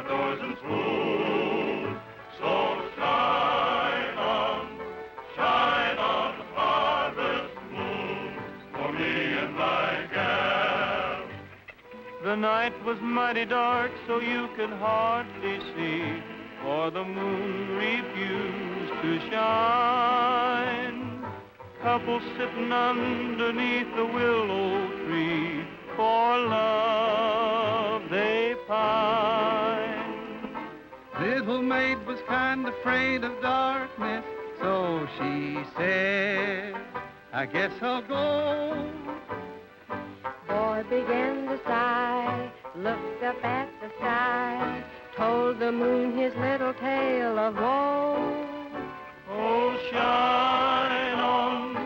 outdoors and spoon. So shine on, harvest moon, for me and my gal. The night was mighty dark, so you could hardly see, for the moon refused to shine. Couple sitting underneath the willow tree, for love they pine. Little maid was kind of afraid of darkness, so she said, I guess I'll go. Boy began to sigh, looked up at the sky, told the moon his little tale of woe. Oh, shine on,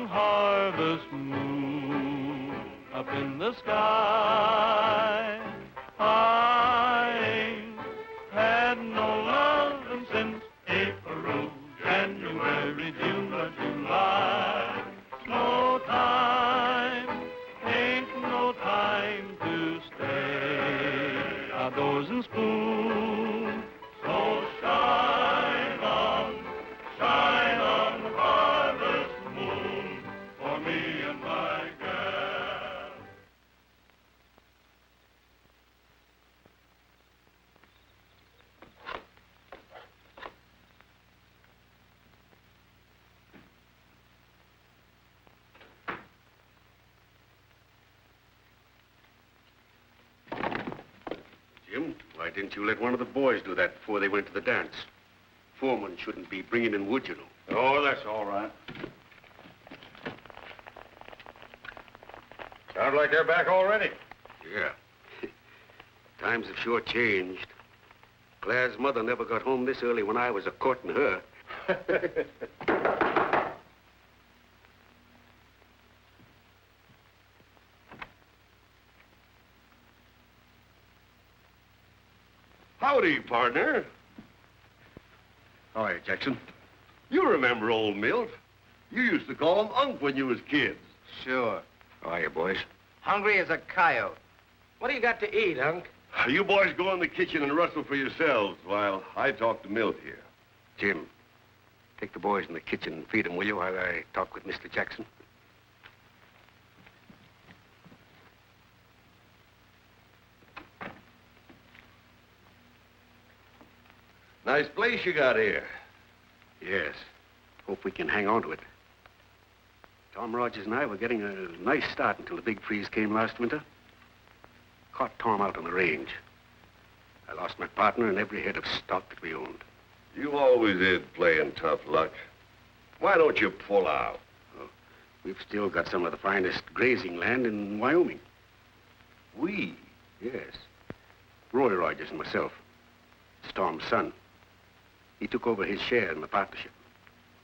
harvest moon, up in the sky. I ain't had no lovin' since April, January, June, or July. No time, ain't no time to stay outdoors and spoon. So shine on, harvest moon, for me and my gal. Jim, why didn't you let one of the boys do that before they went to the dance? Foreman shouldn't be bringing in wood, you know. Oh, that's all right. Sounds like they're back already. Yeah. Times have sure changed. Claire's mother never got home this early when I was a-courting her. Howdy, partner. All right, Jackson. You remember old Milt. You used to call him Unc when you was kids. Sure. How are you, boys? Hungry as a coyote. What do you got to eat, Unc? You boys go in the kitchen and rustle for yourselves while I talk to Milt here. Jim, take the boys in the kitchen and feed them, will you, while I talk with Mr. Jackson? Nice place you got here. Yes. Hope we can hang on to it. Tom Rogers and I were getting a nice start until the big freeze came last winter. Caught Tom out on the range. I lost my partner and every head of stock that we owned. You always did playing tough luck. Why don't you pull out? Oh, we've still got some of the finest grazing land in Wyoming. We? Yes. Roy Rogers and myself. It's Tom's son. He took over his share in the partnership.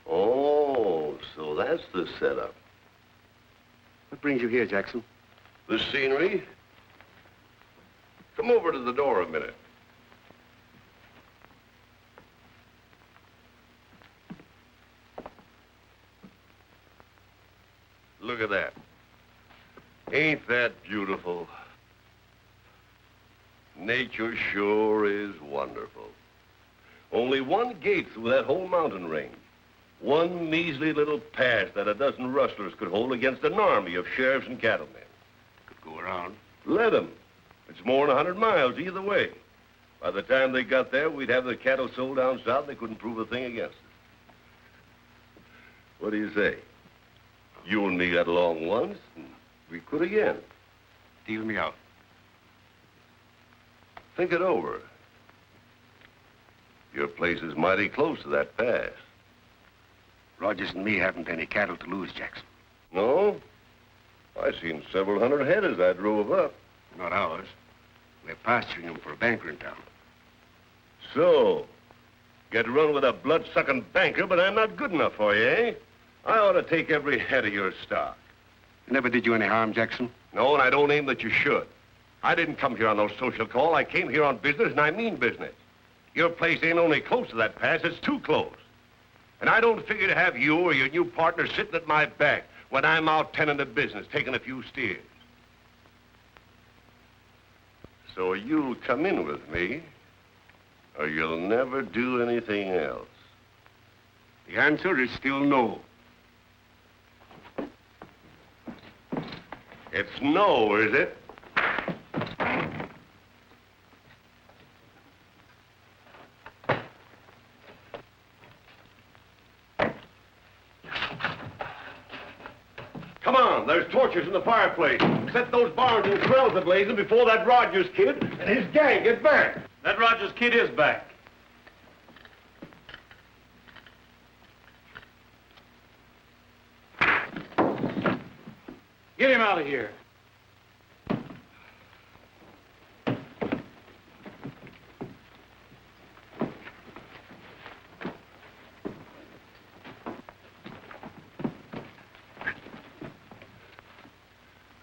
Oh, so that's the setup. What brings you here, Jackson? The scenery? Come over to the door a minute. Look at that. Ain't that beautiful? Nature sure is wonderful. Only one gate through that whole mountain range. One measly little pass that a dozen rustlers could hold against an army of sheriffs and cattlemen. Could go around. Let 'em. It's more than 100 miles either way. By the time they got there, we'd have the cattle sold down south. They couldn't prove a thing against us. What do you say? You and me got along once, and we could again. Deal me out. Think it over. Your place is mighty close to that pass. Rogers and me haven't any cattle to lose, Jackson. No? I seen several hundred head as I drove up. Not ours. We're pasturing them for a banker in town. So, get run with a blood-sucking banker, but I'm not good enough for you, eh? I ought to take every head of your stock. It never did you any harm, Jackson? No, and I don't aim that you should. I didn't come here on no social call. I came here on business, and I mean business. Your place ain't only close to that pass, it's too close. And I don't figure to have you or your new partner sitting at my back when I'm out tending to business, taking a few steers. So you'll come in with me, or you'll never do anything else. The answer is still no. It's no, is it? Come on, there's torches in the fireplace. Set those barns and smells ablazing before that Rogers kid and his gang get back. That Rogers kid is back. Get him out of here.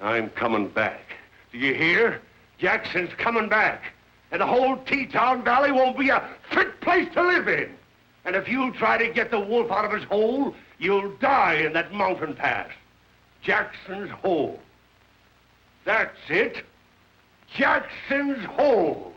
I'm coming back. Do you hear? Jackson's coming back. And the whole T-Town Valley won't be a fit place to live in. And if you try to get the wolf out of his hole, you'll die in that mountain pass. Jackson's Hole. That's it. Jackson's Hole.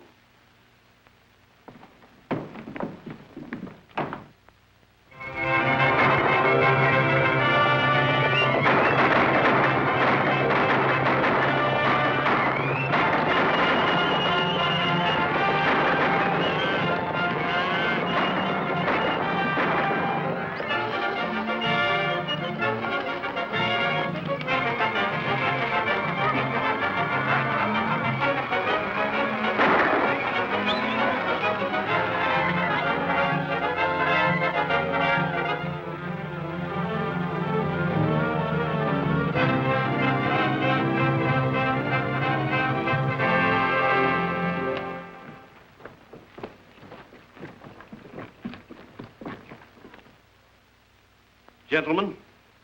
Gentlemen,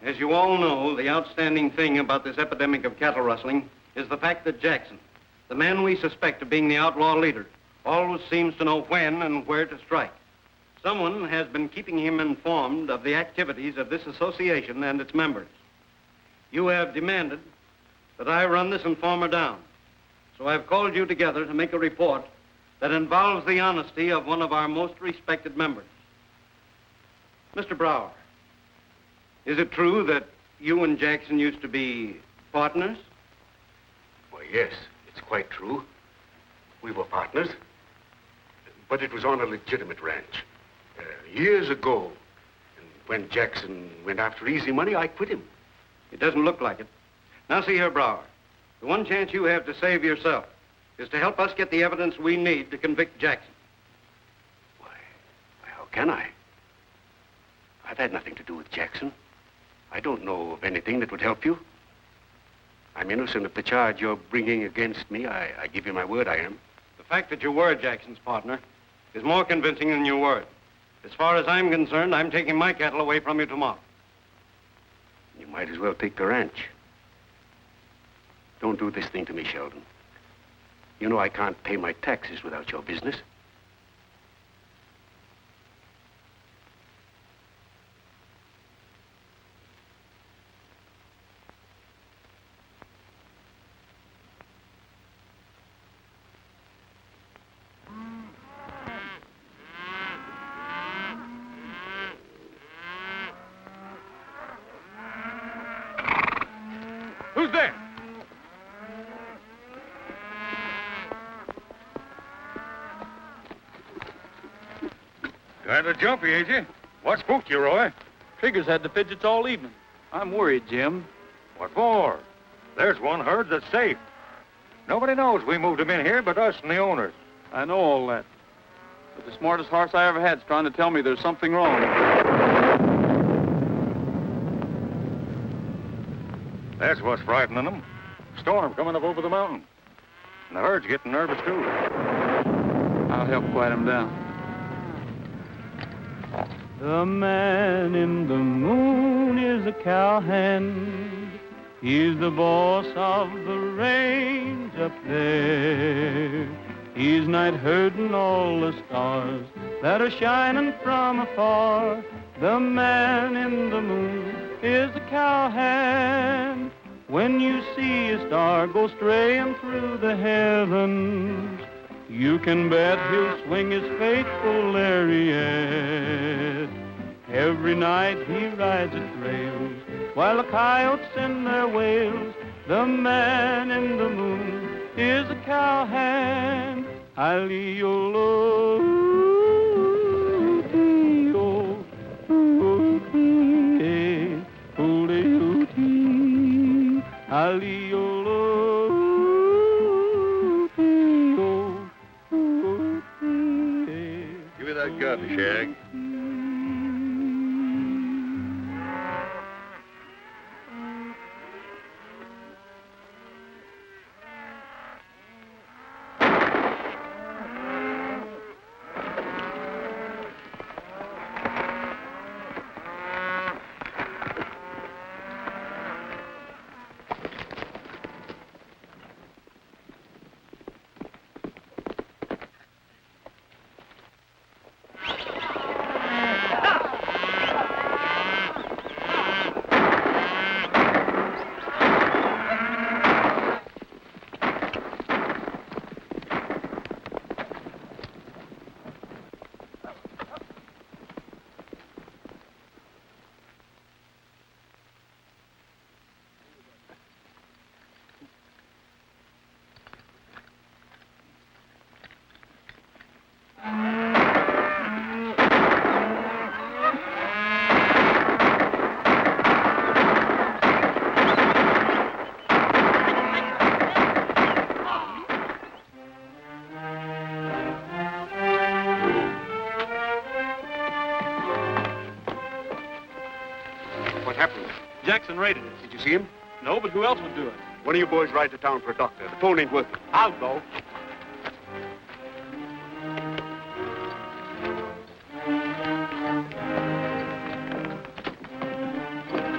as you all know, the outstanding thing about this epidemic of cattle rustling is the fact that Jackson, the man we suspect of being the outlaw leader, always seems to know when and where to strike. Someone has been keeping him informed of the activities of this association and its members. You have demanded that I run this informer down, so I've called you together to make a report that involves the honesty of one of our most respected members. Mr. Brower, is it true that you and Jackson used to be partners? Why, yes, it's quite true. We were partners, but it was on a legitimate ranch. Years ago, and when Jackson went after easy money, I quit him. It doesn't look like it. Now, see here, Brower. The one chance you have to save yourself is to help us get the evidence we need to convict Jackson. Why, how can I? I've had nothing to do with Jackson. I don't know of anything that would help you. I'm innocent of the charge you're bringing against me. I give you my word I am. The fact that you were Jackson's partner is more convincing than your word. As far as I'm concerned, I'm taking my cattle away from you tomorrow. You might as well take the ranch. Don't do this thing to me, Sheldon. You know I can't pay my taxes without your business. Who's there? Kind of jumpy, ain't you? What spooked you, Roy? Trigger's had the fidgets all evening. I'm worried, Jim. What for? There's one herd that's safe. Nobody knows we moved him in here but us and the owners. I know all that. But the smartest horse I ever had's trying to tell me there's something wrong. That's what's frightening them. Storm coming up over the mountain. And the herd's getting nervous, too. I'll help quiet him down. The man in the moon is a cowhand. He's the boss of the range up there. He's night herding all the stars that are shining from afar. The man in the moon is a cowhand. When you see a star go straying through the heavens, you can bet he'll swing his faithful lariat. Every night he rides the trails while the coyotes send their wails. The man in the moon is a cowhand. Aliolo. Give me that gun, Shag. Jackson raided it. Did you see him? No, but who else would do it? One of you boys ride to town for a doctor. The phone ain't working. I'll go.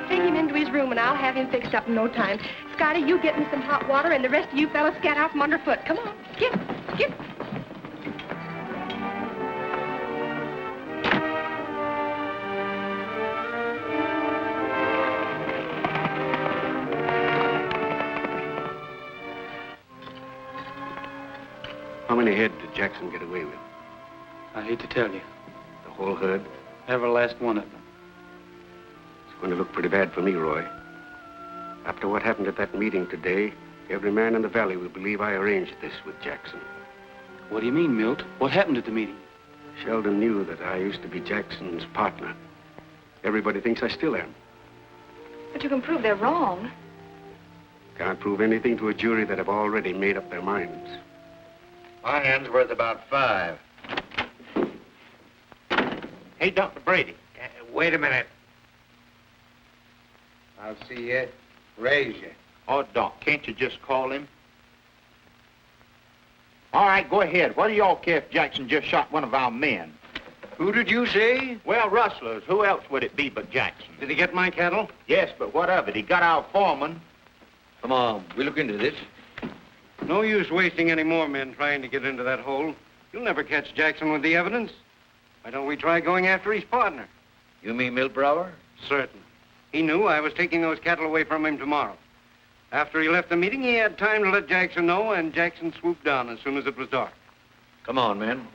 Take him into his room and I'll have him fixed up in no time. Scotty, you get me some hot water and the rest of you fellas get out from underfoot. Come on, get. How many head did Jackson get away with? I hate to tell you. The whole herd? Every last one of them. It's going to look pretty bad for me, Roy. After what happened at that meeting today, every man in the valley will believe I arranged this with Jackson. What do you mean, Milt? What happened at the meeting? Sheldon knew that I used to be Jackson's partner. Everybody thinks I still am. But you can prove they're wrong. Can't prove anything to a jury that have already made up their minds. My hand's worth about 5. Hey, Dr. Brady. Wait a minute. I'll see you. Raise you. Oh, Doc, can't you just call him? All right, go ahead. What do y'all care if Jackson just shot one of our men? Who did you say? Well, rustlers. Who else would it be but Jackson? Did he get my cattle? Yes, but what of it? He got our foreman. Come on, we look into this. No use wasting any more men trying to get into that hole. You'll never catch Jackson with the evidence. Why don't we try going after his partner? You mean Milbrower? Certain. He knew I was taking those cattle away from him tomorrow. After he left the meeting, he had time to let Jackson know, and Jackson swooped down as soon as it was dark. Come on, men.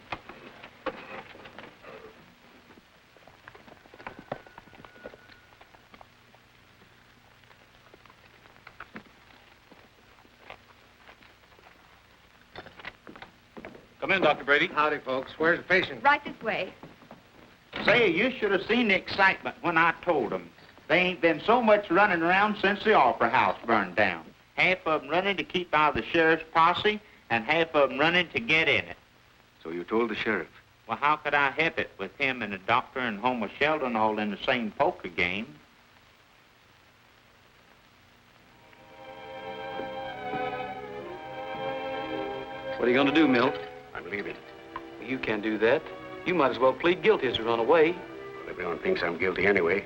Come in, Dr. Brady. Howdy, folks. Where's the patient? Right this way. Say, you should have seen the excitement when I told them. They ain't been so much running around since the Opera House burned down. Half of them running to keep out of the sheriff's posse, and half of them running to get in it. So you told the sheriff? Well, how could I help it with him and the doctor and Homer Sheldon all in the same poker game? What are you going to do, Milt? I'm leaving. Well, you can't do that. You might as well plead guilty as to run away. Well, everyone thinks I'm guilty anyway.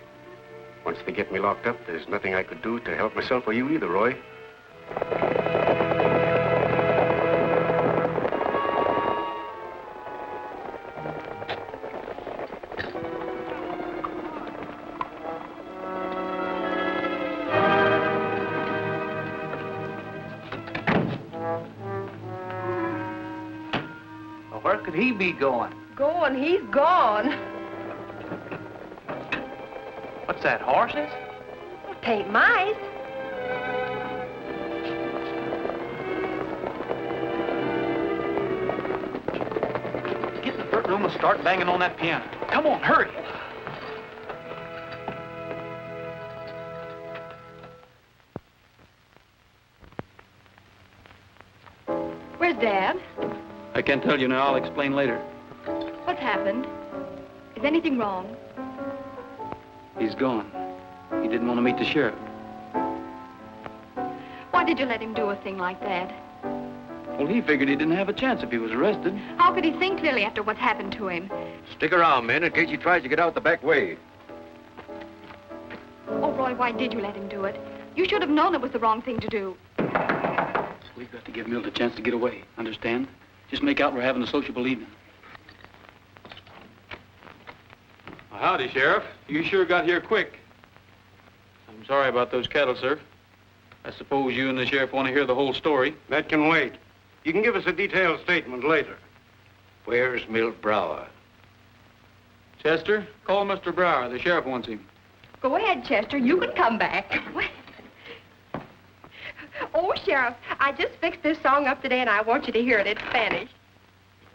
Once they get me locked up, there's nothing I could do to help myself or you either, Roy. Well, where could he be going? Going, he's gone. What's that, horses? Tain't mice. Get in the front room and start banging on that piano. Come on, hurry. Where's Dad? I can't tell you now. I'll explain later. What's happened? Is anything wrong? He's gone. He didn't want to meet the sheriff. Why did you let him do a thing like that? Well, he figured he didn't have a chance if he was arrested. How could he think clearly after what's happened to him? Stick around, men, in case he tries to get out the back way. Oh, Roy, why did you let him do it? You should have known it was the wrong thing to do. We've got to give Milt a chance to get away. Understand? Just make out we're having a sociable evening. Well, howdy, Sheriff. You sure got here quick. I'm sorry about those cattle, sir. I suppose you and the sheriff want to hear the whole story. That can wait. You can give us a detailed statement later. Where's Milt Brower? Chester, call Mr. Brower. The sheriff wants him. Go ahead, Chester. You can come back. Oh, Sheriff, I just fixed this song up today, and I want you to hear it. It's Spanish.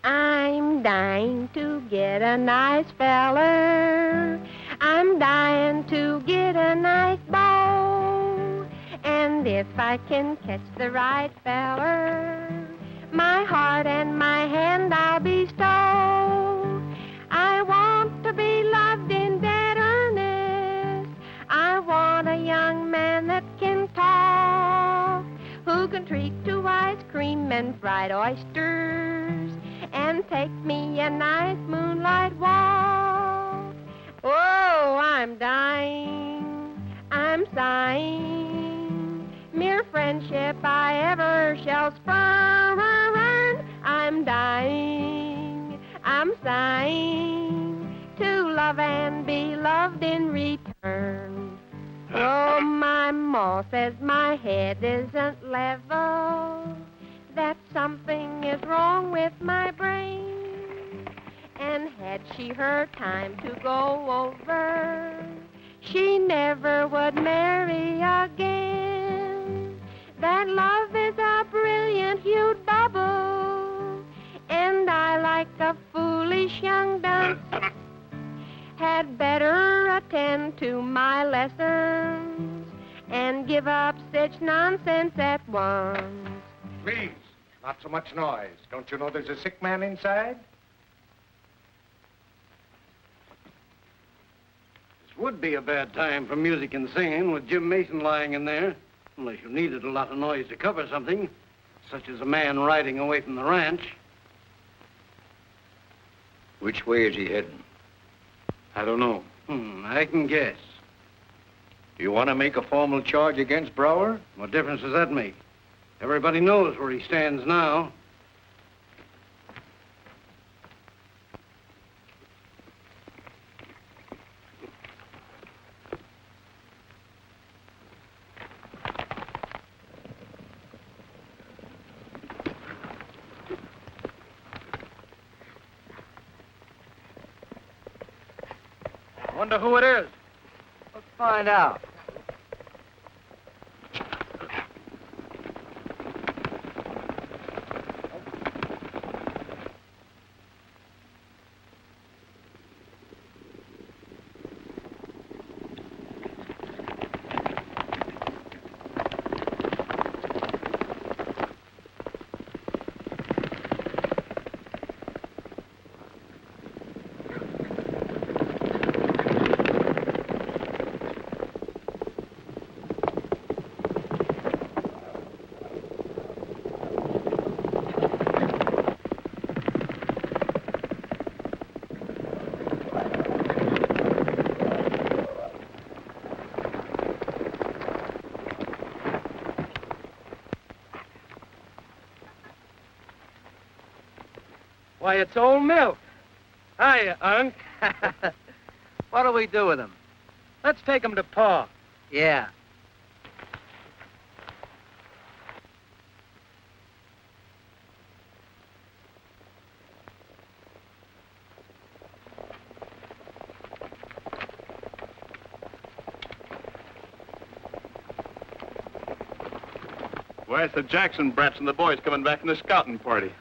I'm dying to get a nice feller. I'm dying to get a nice beau. And if I can catch the right feller, my heart and my hand I'll bestow. I want to be loved in dead earnest. I want a young man that can talk, who can treat to ice cream and fried oysters, and take me a nice moonlight walk. Oh, I'm dying, I'm sighing, mere friendship I ever shall spurn. I'm dying, I'm sighing, to love and be loved in return. Oh, my ma says my head isn't level, that something is wrong with my brain. And had she her time to go over, she never would marry again. That love is a brilliant-hued bubble, and I like a foolish young dunce. Had better attend to my lessons and give up such nonsense at once. Please, not so much noise. Don't you know there's a sick man inside? This would be a bad time for music and singing with Jim Mason lying in there, unless you needed a lot of noise to cover something, such as a man riding away from the ranch. Which way is he heading? I don't know. I can guess. You want to make a formal charge against Brower? What difference does that make? Everybody knows where he stands now. Wonder who it is. Let's find out. Why, it's old Milt. Hiya, Unc. What do we do with him? Let's take him to Pa. Yeah. Why, it's the Jackson brats and the boys coming back from the scouting party.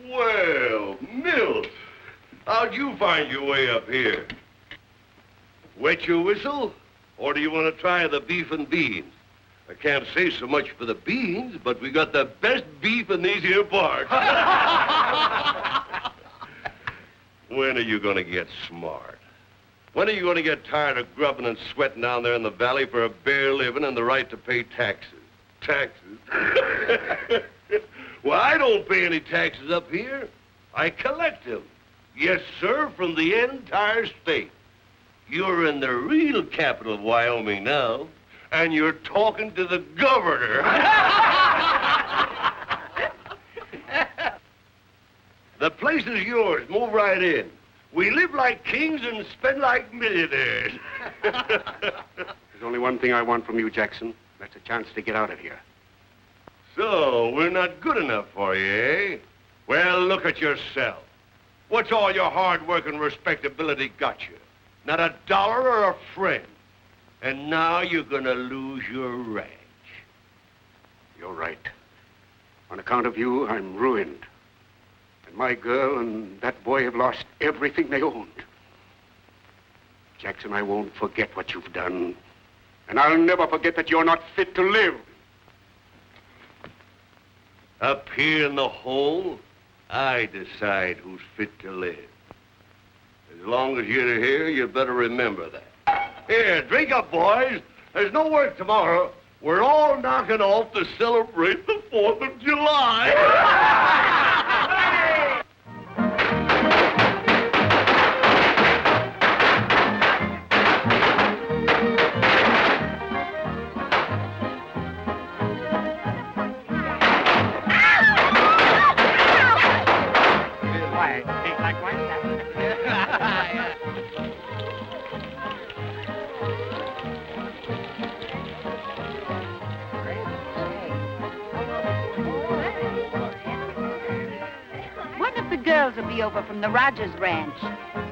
Well, Milt, how'd you find your way up here? Wet your whistle? Or do you want to try the beef and beans? I can't say so much for the beans, but we got the best beef in these here parts. When are you going to get smart? When are you going to get tired of grubbing and sweating down there in the valley for a bare living and the right to pay taxes? Taxes? Well, I don't pay any taxes up here. I collect them. Yes, sir, from the entire state. You're in the real capital of Wyoming now, and you're talking to the governor. The place is yours. Move right in. We live like kings and spend like millionaires. There's only one thing I want from you, Jackson. That's a chance to get out of here. So, we're not good enough for you, eh? Well, look at yourself. What's all your hard work and respectability got you? Not a dollar or a friend. And now you're gonna lose your ranch. You're right. On account of you, I'm ruined. And my girl and that boy have lost everything they owned. Jackson, I won't forget what you've done. And I'll never forget that you're not fit to live. Up here in the hole, I decide who's fit to live. As long as you're here, you better remember that. Here, drink up, boys. There's no work tomorrow. We're all knocking off to celebrate the 4th of July. Girls will be over from the Rogers Ranch.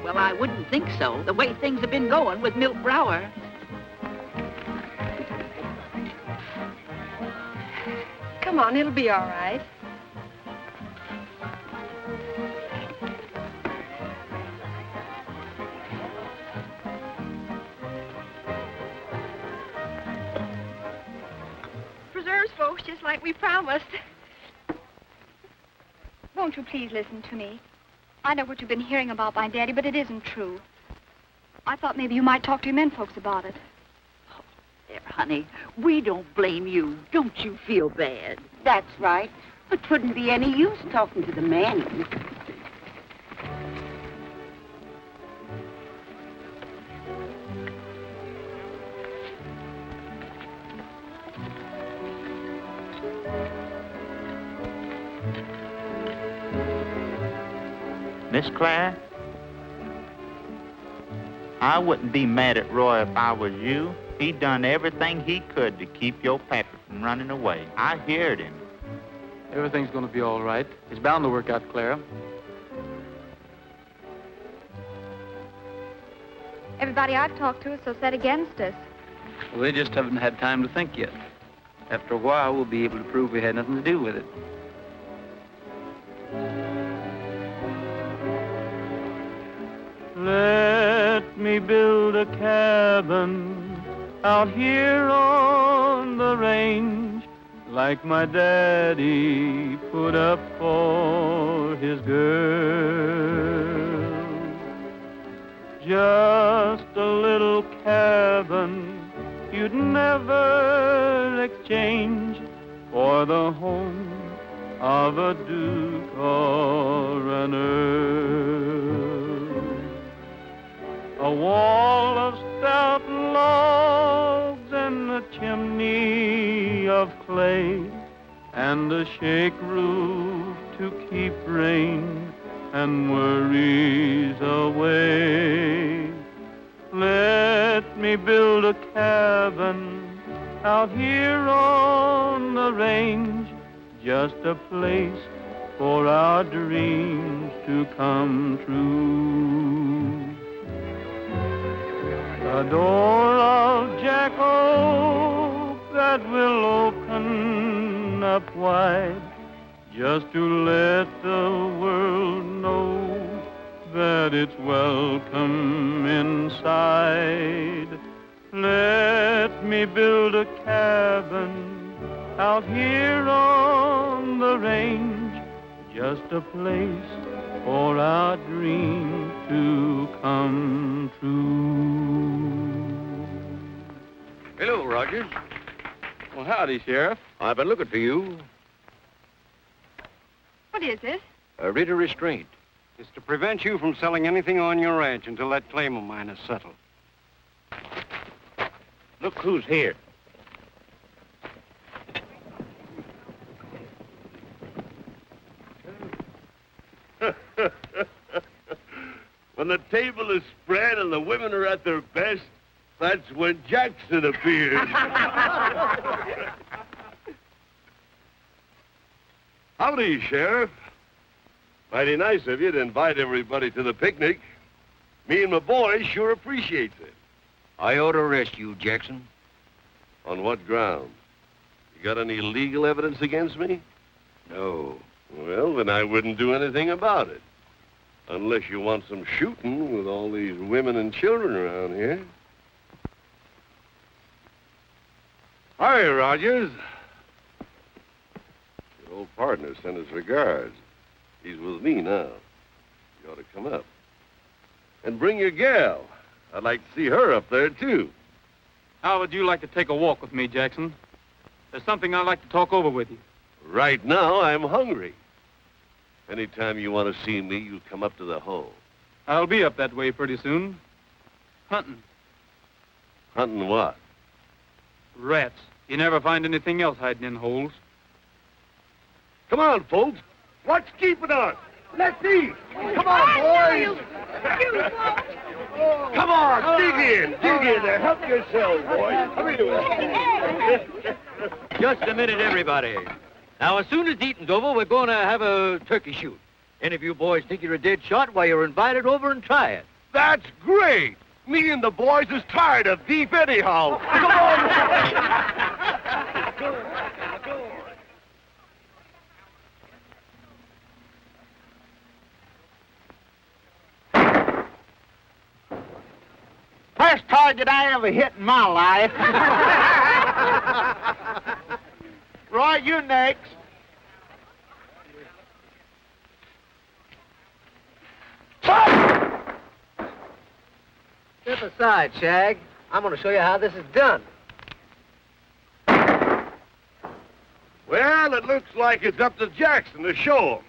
Well, I wouldn't think so, the way things have been going with Milt Brower. Come on, it'll be all right. Preserves, folks, just like we promised. Won't you please listen to me? I know what you've been hearing about my daddy, but it isn't true. I thought maybe you might talk to your men folks about it. Oh, there, honey, we don't blame you. Don't you feel bad? That's right. But 'twouldn't be any use talking to the men. Miss Claire, I wouldn't be mad at Roy if I was you. He done everything he could to keep your pappy from running away. I heard him. Everything's going to be all right. It's bound to work out, Clara. Everybody I've talked to is so set against us. Well, they just haven't had time to think yet. After a while, we'll be able to prove we had nothing to do with it. Let me build a cabin out here on the range, like my daddy put up for his girl. Just a little cabin you'd never exchange for the home of a duke or an earl. A wall of stout logs and a chimney of clay, and a shake roof to keep rain and worries away. Let me build a cabin out here on the range, just a place for our dreams to come true. A door of jack oak that will open up wide, just to let the world know that it's welcome inside. Let me build a cabin out here on the range, just a place for our dreams to come true. Hello, Rogers. Well, howdy, Sheriff. I've been looking for you. What is this? A writ of restraint. It's to prevent you from selling anything on your ranch until that claim of mine is settled. Look who's here. When the table is spread and the women are at their best, that's when Jackson appears. Howdy, Sheriff. Mighty nice of you to invite everybody to the picnic. Me and my boys sure appreciates it. I ought to arrest you, Jackson. On what ground? You got any legal evidence against me? No. Well, then I wouldn't do anything about it. Unless you want some shooting with all these women and children around here. Hi, Rogers. Your old partner sent his regards. He's with me now. You ought to come up. And bring your gal. I'd like to see her up there, too. How would you like to take a walk with me, Jackson? There's something I'd like to talk over with you. Right now, I'm hungry. Anytime you want to see me, you come up to the hole. I'll be up that way pretty soon. Hunting. Hunting what? Rats. You never find anything else hiding in holes. Come on, folks. What's keeping us? Let's eat. Come on, boys. Come on, dig in there. Help yourselves, boys. Come here. Just a minute, everybody. Now, as soon as eating's over, we're going to have a turkey shoot. Any of you boys think you're a dead shot, why, you're invited over and try it. That's great. Me and the boys is tired of beef anyhow. Come on. First target I ever hit in my life. Roy, you next. Step aside, Shag. I'm going to show you how this is done. Well, it looks like it's up to Jackson to show him.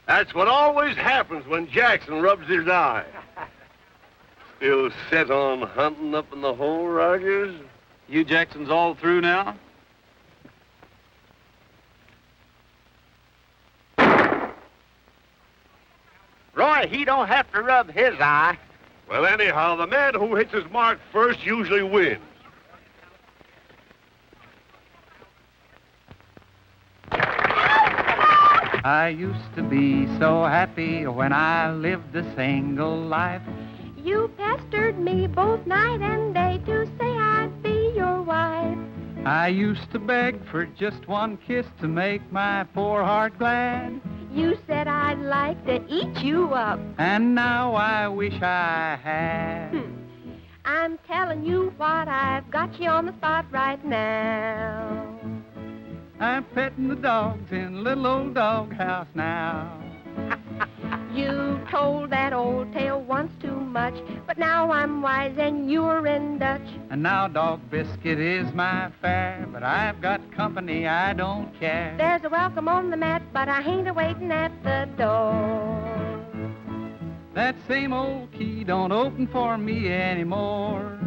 That's what always happens when Jackson rubs his eye. Still set on hunting up in the hole, Rogers? You Jacksons all through now? Roy, he don't have to rub his eye. Well, anyhow, the man who hits his mark first usually wins. I used to be so happy when I lived a single life. You pestered me both night and day to say I'd be your wife. I used to beg for just one kiss to make my poor heart glad. You said I'd like to eat you up. And now I wish I had. I'm telling you what, I've got you on the spot right now. I'm petting the dogs in little old doghouse now. You told that old tale once too much, but now I'm wise and you're in Dutch. And now dog biscuit is my fare, but I've got company, I don't care. There's a welcome on the mat, but I ain't a-waiting at the door. That same old key don't open for me anymore.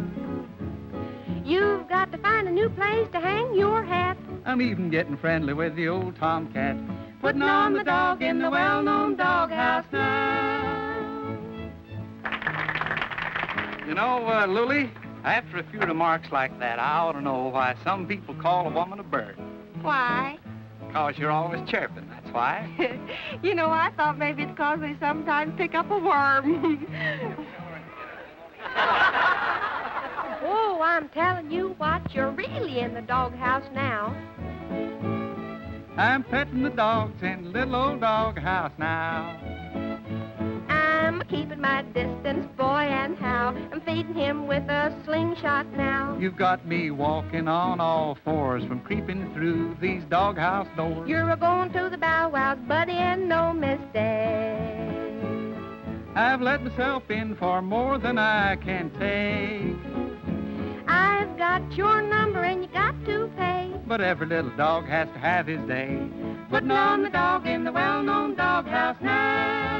You've got to find a new place to hang your hat. I'm even getting friendly with the old tomcat, putting on the dog in the well-known doghouse now. You know, Lily, After a few remarks like that, I ought to know why some people call a woman a bird. Why? Because you're always chirping, that's why. You know, I thought maybe it's because they sometimes pick up a worm. Oh, I'm telling you what, you're really in the doghouse now. I'm petting the dogs in the little old doghouse now. I'm keeping my distance, boy, and how I'm feeding him with a slingshot now. You've got me walking on all fours from creeping through these doghouse doors. You're a-going to the bow wows, buddy, and no mistake. I've let myself in for more than I can take. I've got your number and you got to pay. But every little dog has to have his day. Putting on the dog in the well-known doghouse now.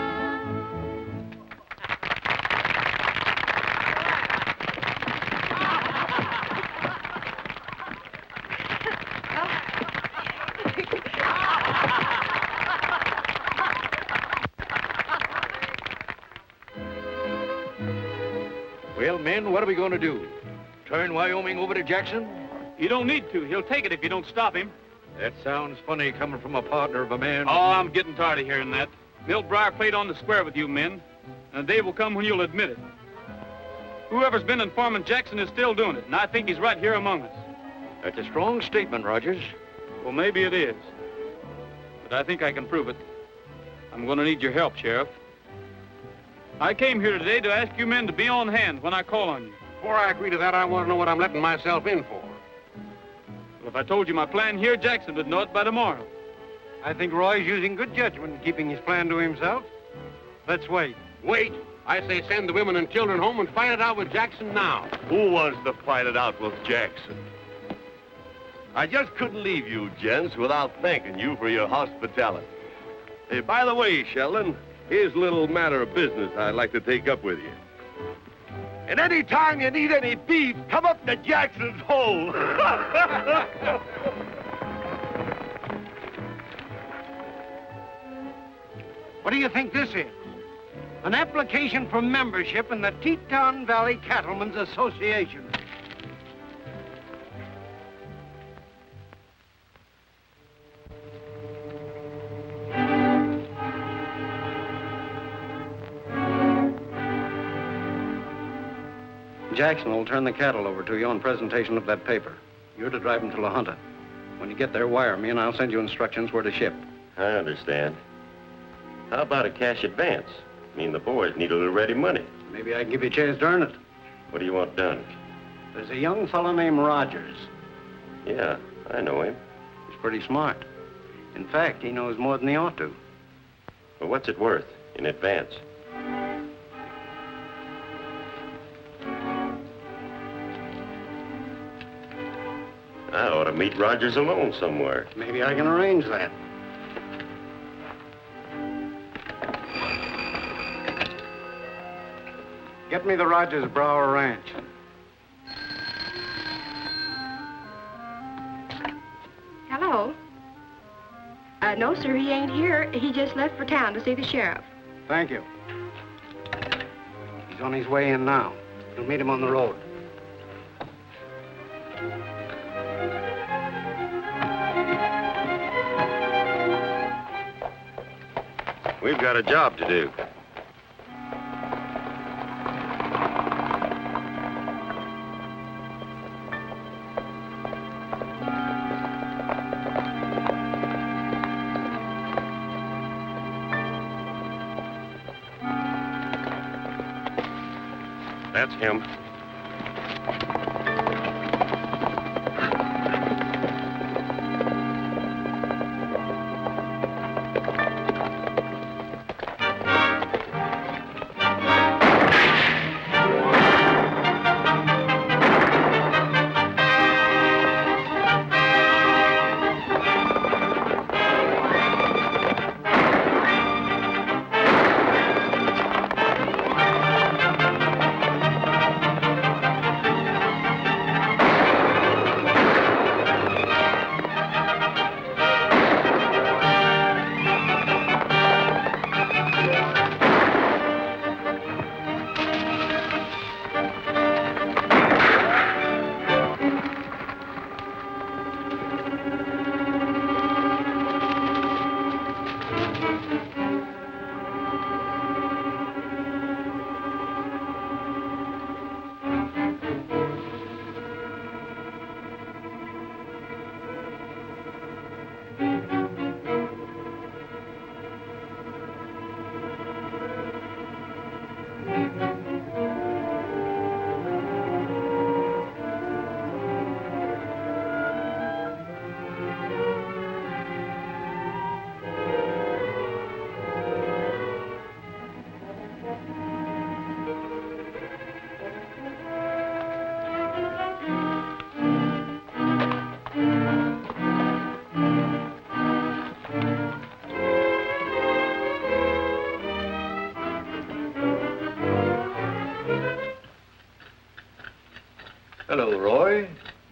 Well, men, what are we going to do? Turn Wyoming over to Jackson? You don't need to. He'll take it if you don't stop him. That sounds funny coming from a partner of a man. Oh, I'm getting tired of hearing that. Milt Briar played on the square with you men, and a day will come when you'll admit it. Whoever's been informing Jackson is still doing it, and I think he's right here among us. That's a strong statement, Rogers. Well, maybe it is. But I think I can prove it. I'm going to need your help, Sheriff. I came here today to ask you men to be on hand when I call on you. Before I agree to that, I want to know what I'm letting myself in for. Well, if I told you my plan here, Jackson would know it by tomorrow. I think Roy's using good judgment in keeping his plan to himself. Let's wait. Wait. I say send the women and children home and fight it out with Jackson now. Who wants to fight it out with Jackson? I just couldn't leave you, gents, without thanking you for your hospitality. Hey, by the way, Sheldon, here's a little matter of business I'd like to take up with you. And any time you need any beef, come up to Jackson's Hole. What do you think this is? An application for membership in the Teton Valley Cattlemen's Association. Jackson will turn the cattle over to you on presentation of that paper. You're to drive them to La Junta. When you get there, wire me, and I'll send you instructions where to ship. I understand. How about a cash advance? I mean, the boys need a little ready money. Maybe I can give you a chance to earn it. What do you want done? There's a young fellow named Rogers. Yeah, I know him. He's pretty smart. In fact, he knows more than he ought to. Well, what's it worth in advance? I ought to meet Rogers alone somewhere. Maybe I can arrange that. Get me the Rogers Brower Ranch. Hello? No, sir, he ain't here. He just left for town to see the sheriff. Thank you. He's on his way in now. You'll meet him on the road. We've got a job to do. That's him.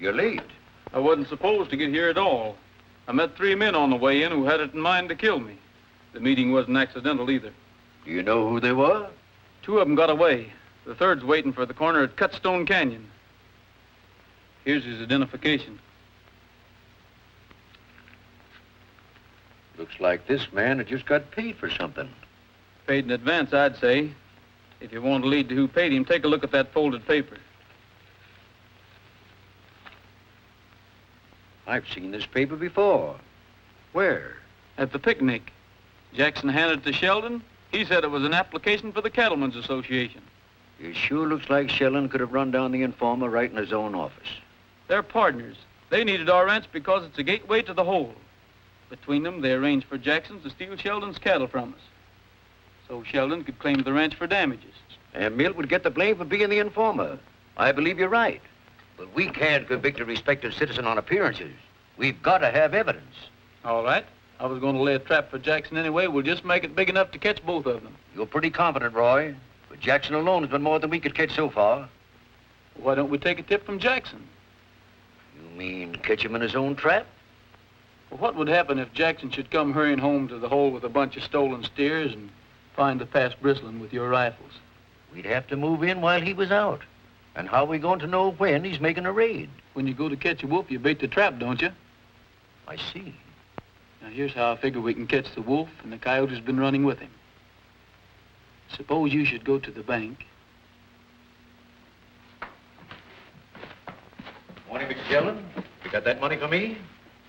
You're late. I wasn't supposed to get here at all. I met 3 men on the way in who had it in mind to kill me. The meeting wasn't accidental either. Do you know who they were? 2 of them got away. The third's waiting for the corner at Cutstone Canyon. Here's his identification. Looks like this man had just got paid for something. Paid in advance, I'd say. If you want to lead to who paid him, take a look at that folded paper. I've seen this paper before. Where? At the picnic. Jackson handed it to Sheldon. He said it was an application for the Cattlemen's Association. It sure looks like Sheldon could have run down the informer right in his own office. They're partners. They needed our ranch because it's a gateway to the whole. Between them, they arranged for Jackson to steal Sheldon's cattle from us. So Sheldon could claim the ranch for damages. And Milt would get the blame for being the informer. I believe you're right. But we can't convict a respected citizen on appearances. We've got to have evidence. All right. I was going to lay a trap for Jackson anyway. We'll just make it big enough to catch both of them. You're pretty confident, Roy. But Jackson alone has been more than we could catch so far. Why don't we take a tip from Jackson? You mean catch him in his own trap? Well, what would happen if Jackson should come hurrying home to the hole with a bunch of stolen steers and find the pass bristling with your rifles? We'd have to move in while he was out. And how are we going to know when he's making a raid? When you go to catch a wolf, you bait the trap, don't you? I see. Now, here's how I figure we can catch the wolf and the coyote who's been running with him. Suppose you should go to the bank. Morning, Mr. Sheldon. You got that money for me?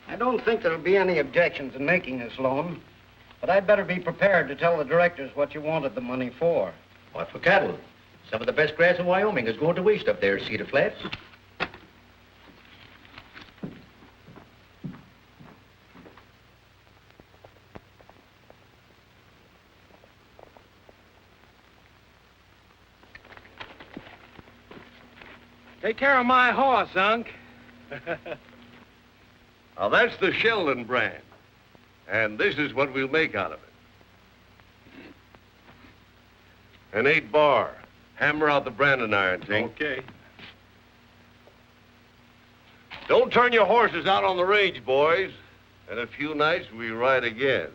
I don't think there'll be any objections in making this loan, but I'd better be prepared to tell the directors what you wanted the money for. What for cattle? Some of the best grass in Wyoming is going to waste up there, Cedar Flats. Take care of my horse, Unc. Now, that's the Sheldon brand. And this is what we'll make out of it. An 8-bar. Hammer out the branding iron, Tink. Okay. Don't turn your horses out on the range, boys. In a few nights, we ride again.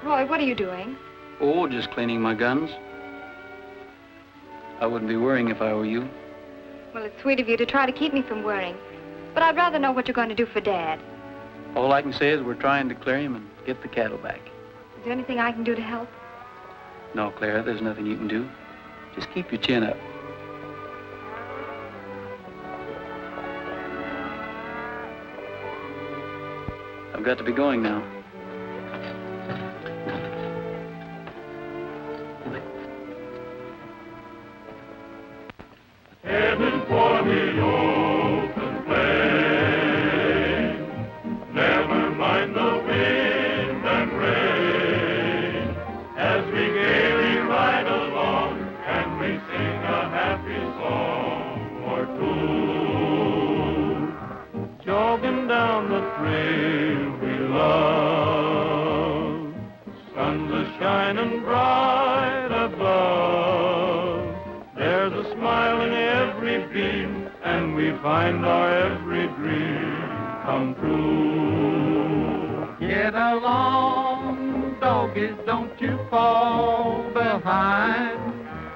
Roy, what are you doing? Oh, just cleaning my guns. I wouldn't be worrying if I were you. Well, it's sweet of you to try to keep me from worrying. But I'd rather know what you're going to do for Dad. All I can say is we're trying to clear him and get the cattle back. Is there anything I can do to help? No, Clara, there's nothing you can do. Just keep your chin up. I've got to be going now. Heaven for the open plain. Never mind the wind and rain. As we gaily ride along and we sing a happy song or two. Jogging down the trail we love. Sun's a-shining bright above. There's a smile in every beam, and we find our every dream come true. Get along, doggies, don't you fall behind.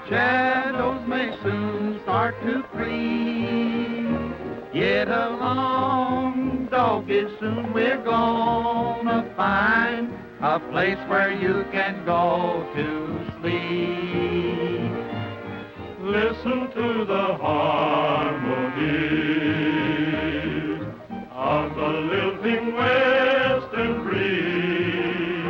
Shadows may soon start to creep. Get along, doggies, soon we're gonna find a place where you can go to sleep. Listen to the harmonies of the lilting western breeze.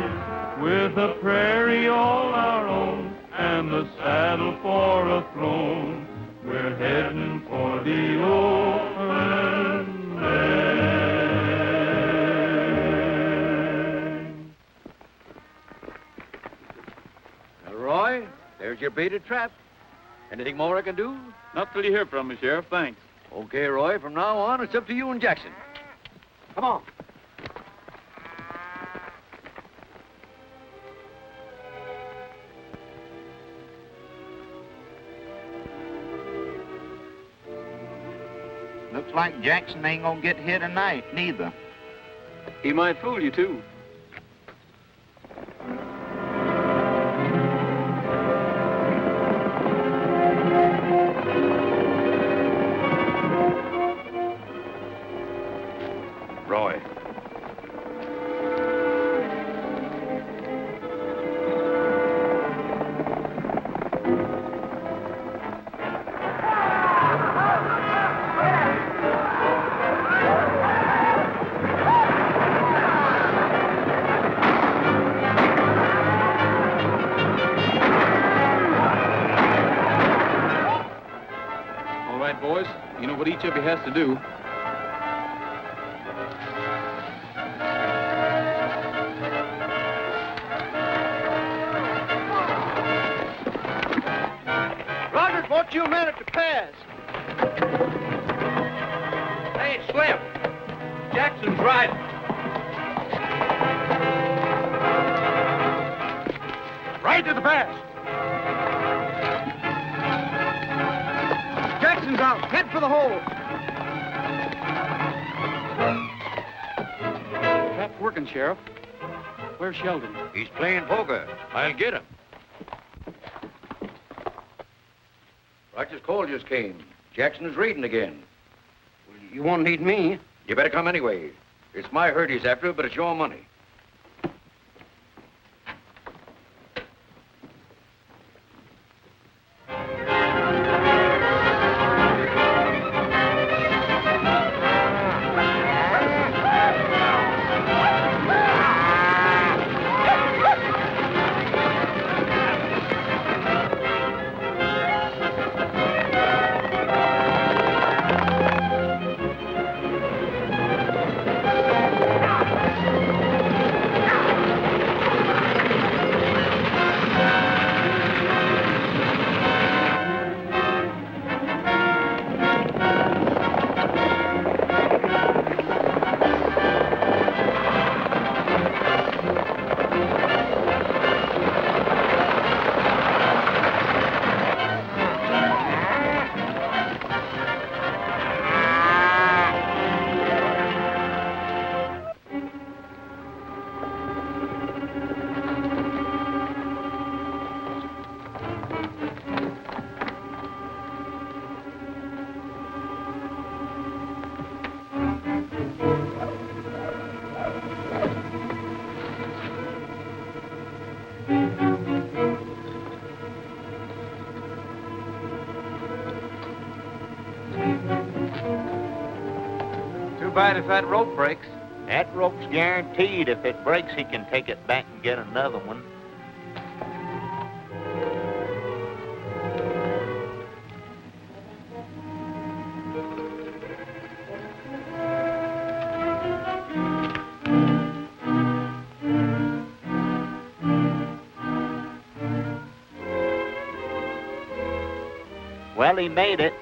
With a prairie all our own and a saddle for a throne, we're heading for the open land. Now, Roy, there's your baited trap. Anything more I can do? Not till you hear from me, Sheriff. Thanks. Okay, Roy, from now on, it's up to you and Jackson. Come on. looks like Jackson ain't gonna get here tonight, neither. He might fool you, too. Roy. All right, boys. You know what each of you has to do. Rogers wants you a minute to pass. Hey, Slim. Jackson's right. Right to the pass. Jackson's out. Head for the hole. Trap's working, Sheriff. Where's Sheldon? He's playing poker. I'll get him. I just called you, Kane. Jackson is raiding again. You won't need me. You better come anyway. It's my herd he's after, but it's your money. Too bad if that rope breaks. That rope's guaranteed. If it breaks, he can take it back and get another one. Well, he made it.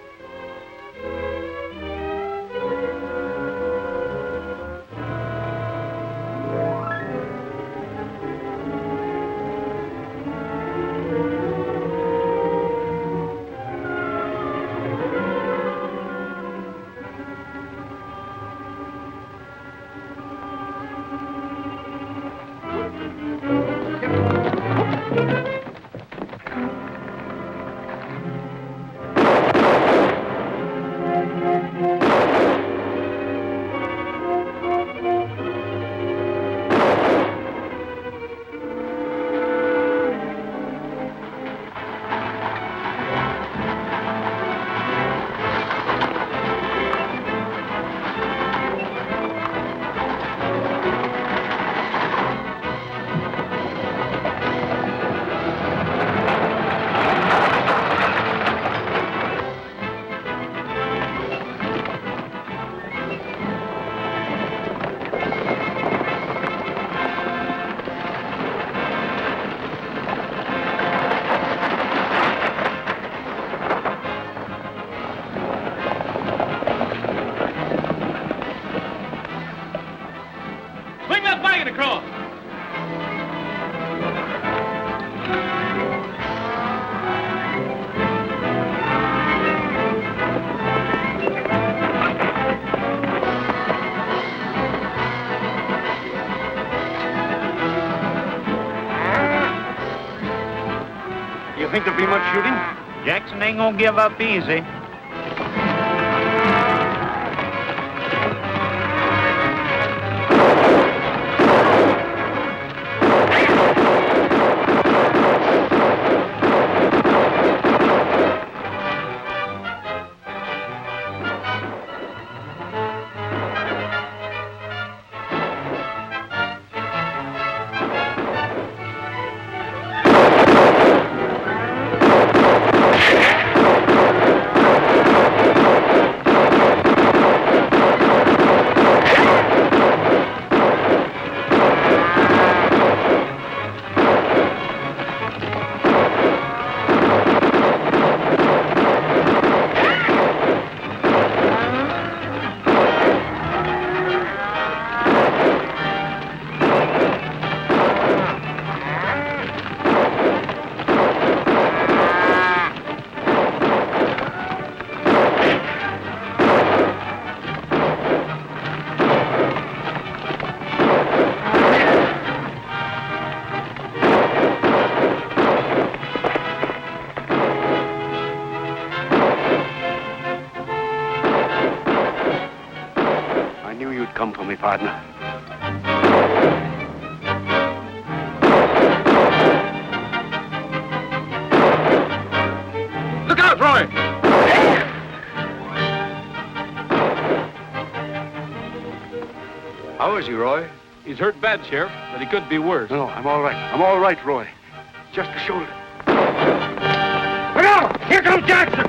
You think there'll be much shooting? Jackson ain't gonna give up easy. Come for me, partner. Look out, Roy! How is he, Roy? He's hurt bad, Sheriff, but he could be worse. No, I'm all right. I'm all right, Roy. Just the shoulder. Look out! Here comes Jackson!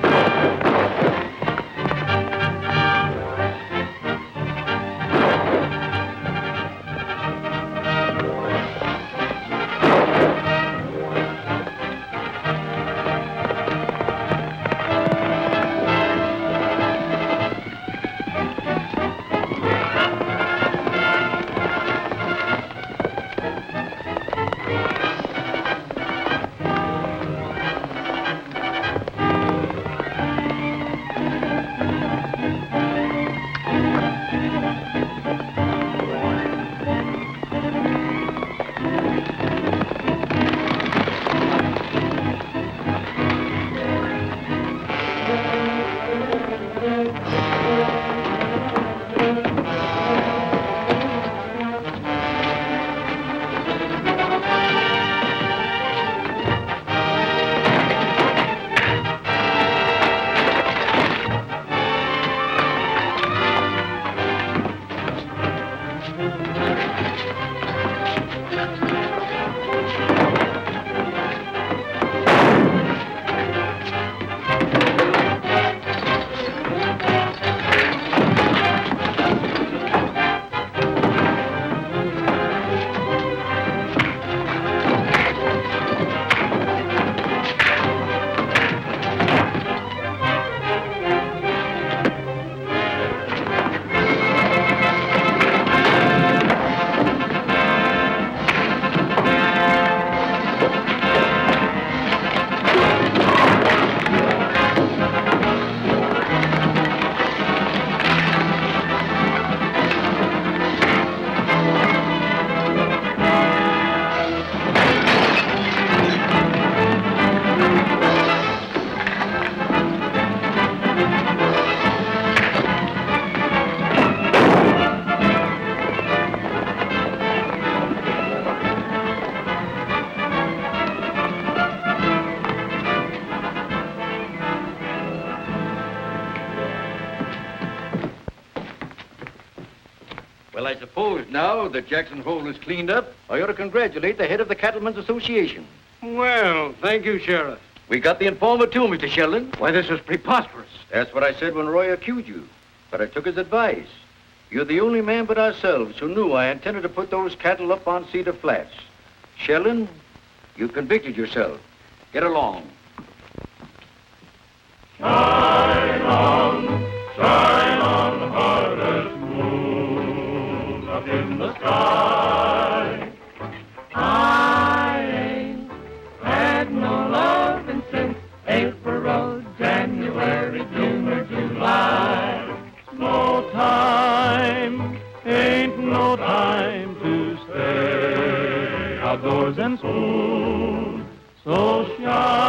Well, I suppose now that Jackson's hole is cleaned up, I ought to congratulate the head of the Cattlemen's Association. Well, thank you, Sheriff. We got the informer too, Mr. Sheldon. Why, this is preposterous. That's what I said when Roy accused you. But I took his advice. You're the only man but ourselves who knew I intended to put those cattle up on Cedar Flats. Sheldon, you convicted yourself. Get along. Shine on, hardest moon up in the sky. I ain't had no loving since April, January, June, or July. No time, ain't no time to stay outdoors and spoon. So shine